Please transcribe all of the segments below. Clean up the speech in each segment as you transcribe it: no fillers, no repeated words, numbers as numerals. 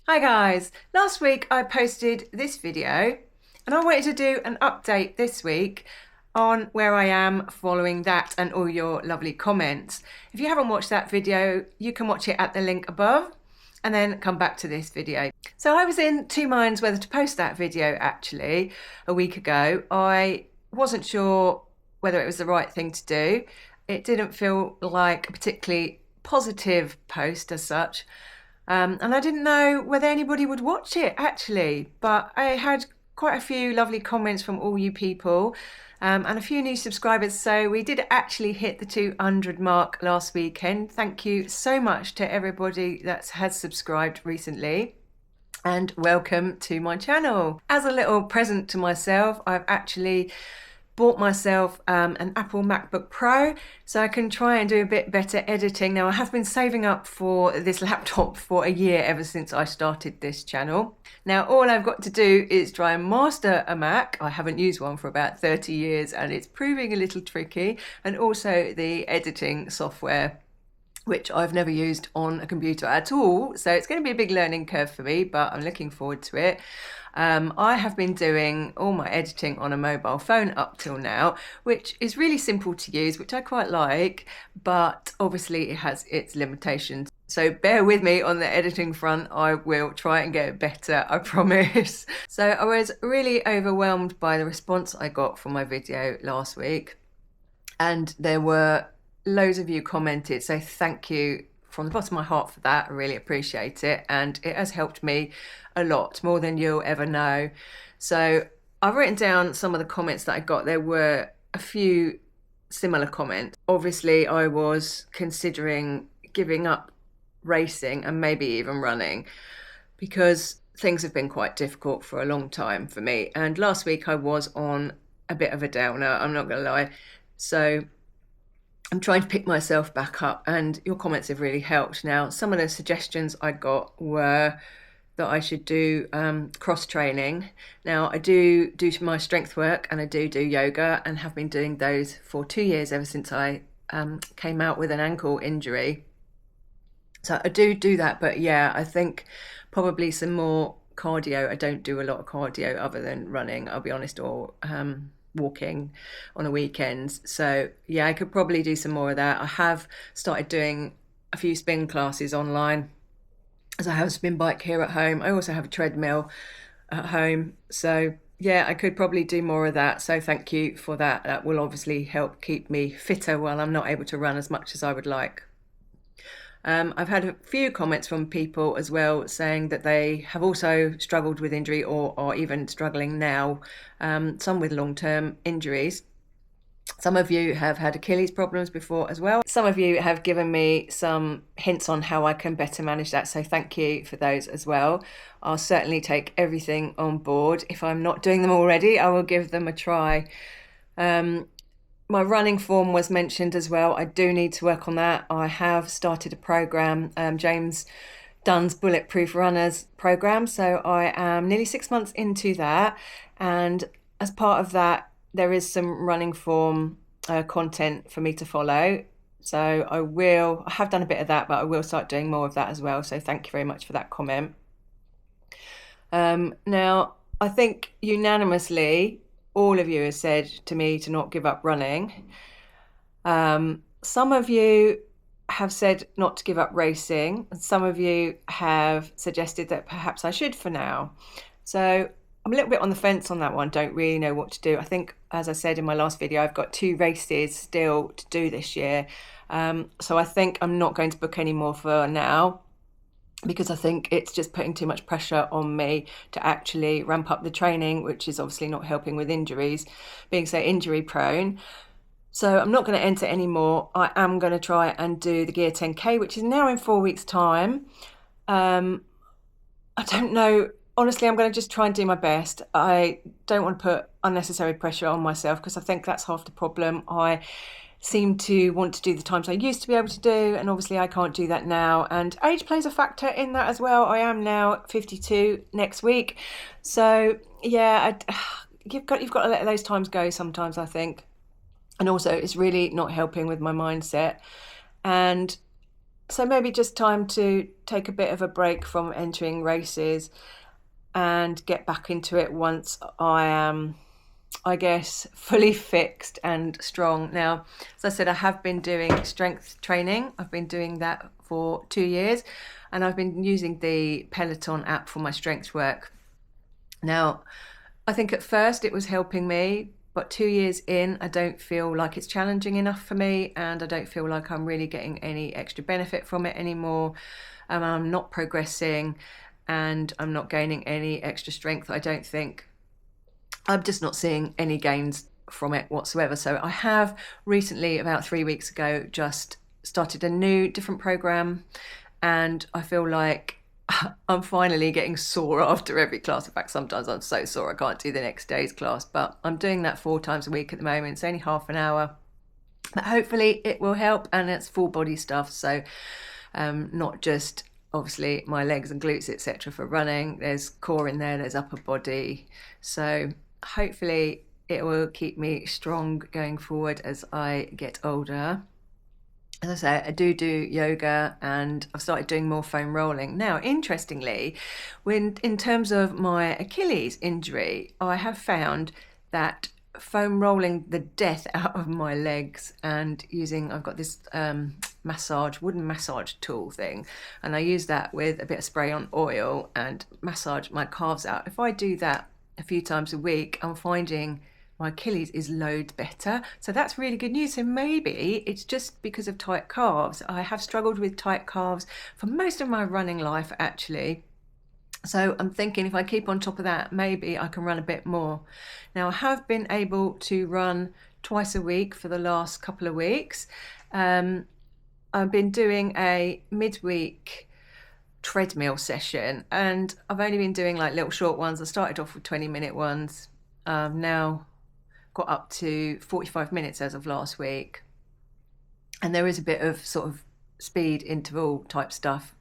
Hi guys, last week I posted this video and I wanted to do an update this week on where I am following that and all your lovely comments. If you haven't watched that video, you can watch it at the link above and then come back to this video. So I was in two minds whether to post that video actually a week ago. I wasn't sure whether it was the right thing to do. It didn't feel like a particularly positive post as such. And I didn't know whether anybody would watch it actually, but I had quite a few lovely comments from all you people and a few new subscribers. So we did actually hit the 200 mark last weekend. Thank you so much to everybody that has subscribed recently. And welcome to my channel. As a little present to myself, I've actually bought myself an Apple MacBook Pro so I can try and do a bit better editing. Now I have been saving up for this laptop for a year ever since I started this channel. Now all I've got to do is try and master a Mac. I haven't used one for about 30 years and it's proving a little tricky, and also the editing software, which I've never used on a computer at all. So it's going to be a big learning curve for me, but I'm looking forward to it. I have been doing all my editing on a mobile phone up till now, which is really simple to use, which I quite like, but obviously it has its limitations. So bear with me on the editing front. I will try and get it better, I promise. So I was really overwhelmed by the response I got from my video last week, and there were loads of you commented, so thank you from the bottom of my heart for that. I really appreciate it, and it has helped me a lot, more than you'll ever know. So I've written down some of the comments that I got. There were a few similar comments. Obviously I was considering giving up racing and maybe even running because things have been quite difficult for a long time for me, and last week I was on a bit of a downer, I'm not gonna lie. So I'm trying to pick myself back up, and your comments have really helped. Now, some of the suggestions I got were that I should do cross training. Now, I do my strength work and I do yoga, and have been doing those for 2 years ever since I came out with an ankle injury. So I do that, but yeah, I think probably some more cardio. I don't do a lot of cardio other than running, I'll be honest, or walking on the weekends. So yeah, I could probably do some more of that. I have started doing a few spin classes online, as I have a spin bike here at home. I also have a treadmill at home. So yeah, I could probably do more of that. So thank you for that. That will obviously help keep me fitter while I'm not able to run as much as I would like. I've had a few comments from people as well saying that they have also struggled with injury or are even struggling now, some with long-term injuries. Some of you have had Achilles problems before as well. Some of you have given me some hints on how I can better manage that, so thank you for those as well. I'll certainly take everything on board. If I'm not doing them already, I will give them a try. My running form was mentioned as well. I do need to work on that. I have started a program, James Dunn's Bulletproof Runners program. So I am nearly 6 months into that. And as part of that, there is some running form content for me to follow. So I have done a bit of that, but I will start doing more of that as well. So thank you very much for that comment. Now, I think unanimously, all of you have said to me to not give up running. Some of you have said not to give up racing, and some of you have suggested that perhaps I should for now. So I'm a little bit on the fence on that one, don't really know what to do. I think, as I said in my last video, I've got 2 races still to do this year. So I think I'm not going to book any more for now, because I think it's just putting too much pressure on me to actually ramp up the training, which is obviously not helping with injuries, being so injury prone. So I'm not going to enter anymore. I am going to try and do the Gear 10K, which is now in 4 weeks' time. I don't know. Honestly, I'm going to just try and do my best. I don't want to put unnecessary pressure on myself, because I think that's half the problem. I seem to want to do the times I used to be able to do, and obviously I can't do that now, and age plays a factor in that as well. I am now 52 next week, so yeah, you've got to let those times go sometimes, I think. And also it's really not helping with my mindset, and So maybe just time to take a bit of a break from entering races and get back into it once I am, I guess, fully fixed and strong. Now, as I said, I have been doing strength training. I've been doing that for 2 years, and I've been using the Peloton app for my strength work. Now, I think at first it was helping me, but 2 years in, I don't feel like it's challenging enough for me, and I don't feel like I'm really getting any extra benefit from it anymore. I'm not progressing, and I'm not gaining any extra strength. I don't think. I'm just not seeing any gains from it whatsoever. So I have recently, about 3 weeks ago, just started a new, different program, and I feel like I'm finally getting sore after every class. In fact, sometimes I'm so sore I can't do the next day's class, but I'm doing that 4 times a week at the moment. It's only half an hour, but hopefully it will help, and it's full body stuff. So not just obviously my legs and glutes, etc. for running. There's core in there, there's upper body. So hopefully it will keep me strong going forward as I get older. As I say, I do yoga, and I've started doing more foam rolling. Now, interestingly, when in terms of my Achilles injury, I have found that foam rolling the death out of my legs and I've got this wooden massage tool thing, and I use that with a bit of spray on oil and massage my calves out. If I do that a few times a week, I'm finding my Achilles is loads better. So that's really good news. So maybe it's just because of tight calves. I have struggled with tight calves for most of my running life, actually. So I'm thinking if I keep on top of that, maybe I can run a bit more. Now, I have been able to run twice a week for the last couple of weeks. I've been doing a midweek treadmill session, and I've only been doing like little short ones. I started off with 20-minute ones. Now got up to 45 minutes as of last week. And there is a bit of sort of speed interval type stuff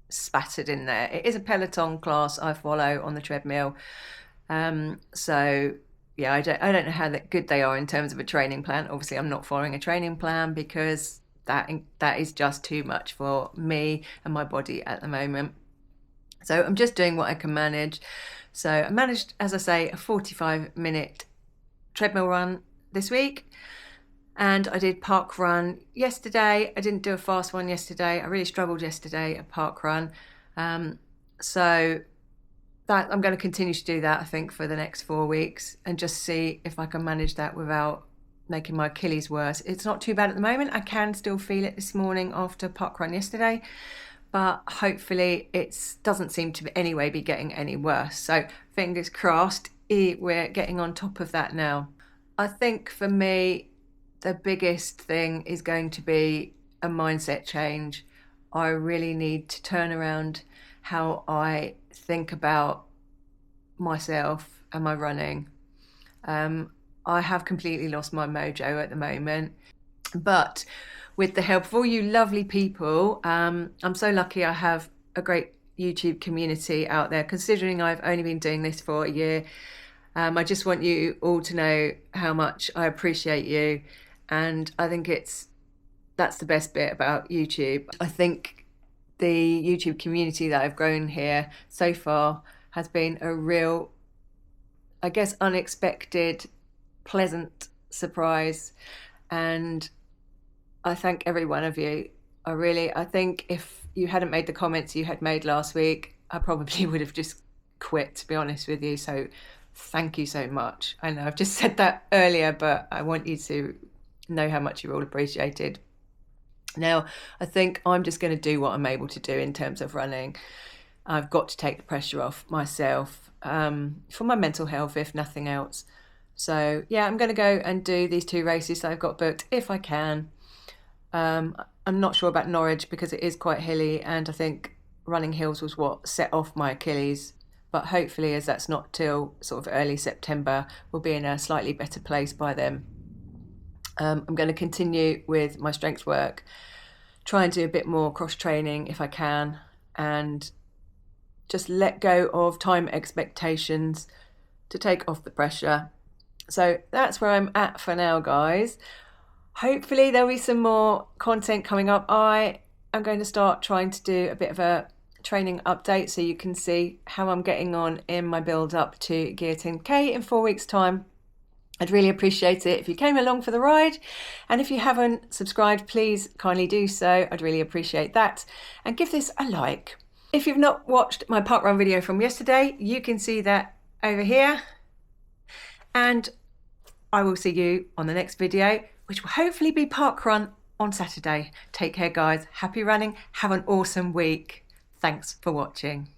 spattered in there. It is a Peloton class I follow on the treadmill. So yeah, I don't know how good they are in terms of a training plan. Obviously, I'm not following a training plan because that is just too much for me and my body at the moment. So I'm just doing what I can manage. So I managed, as I say, a 45-minute treadmill run this week, and I did park run yesterday. I didn't do a fast one yesterday. I really struggled yesterday at park run. So that I'm going to continue to do that, I think, for the next 4 weeks, and just see if I can manage that without making my Achilles worse. It's not too bad at the moment. I can still feel it this morning after park run yesterday, but hopefully it doesn't seem to anyway be getting any worse. So fingers crossed we're getting on top of that now. I think for me, the biggest thing is going to be a mindset change. I really need to turn around how I think about myself and my running. I have completely lost my mojo at the moment, but with the help of all you lovely people, I'm so lucky I have a great YouTube community out there, considering I've only been doing this for a year. I just want you all to know how much I appreciate you, and I think that's the best bit about YouTube. I think the YouTube community that I've grown here so far has been a real, I guess, unexpected, pleasant surprise, and I thank every one of you. I think if you hadn't made the comments you had made last week, I probably would have just quit, to be honest with you. So thank you so much. I know I've just said that earlier, but I want you to know how much you're all appreciated. Now, I think I'm just going to do what I'm able to do in terms of running. I've got to take the pressure off myself for my mental health, if nothing else. So yeah, I'm going to go and do these 2 races that I've got booked if I can. I'm not sure about Norwich because it is quite hilly, and I think running hills was what set off my Achilles. But hopefully, as that's not till sort of early September, we'll be in a slightly better place by then. I'm going to continue with my strength work, try and do a bit more cross training if I can, and just let go of time expectations to take off the pressure. So that's where I'm at for now, guys. Hopefully there'll be some more content coming up. I I'm going to start trying to do a bit of a training update so you can see how I'm getting on in my build up to Gear 10K in 4 weeks' time. I'd really appreciate it if you came along for the ride, and if you haven't subscribed, please kindly do so. I'd really appreciate that, and give this a like. If you've not watched my parkrun video from yesterday, you can see that over here, and I will see you on the next video, which will hopefully be parkrun on Saturday. Take care, guys. Happy running. Have an awesome week. Thanks for watching.